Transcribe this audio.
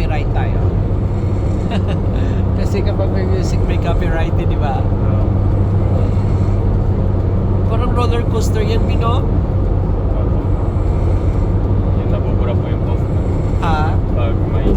copyright tayo. Kasi kapag may music, may copyright din, di ba? Parang roller coaster yan, Bino? Yung nabubura po yung post. Ha? Pag may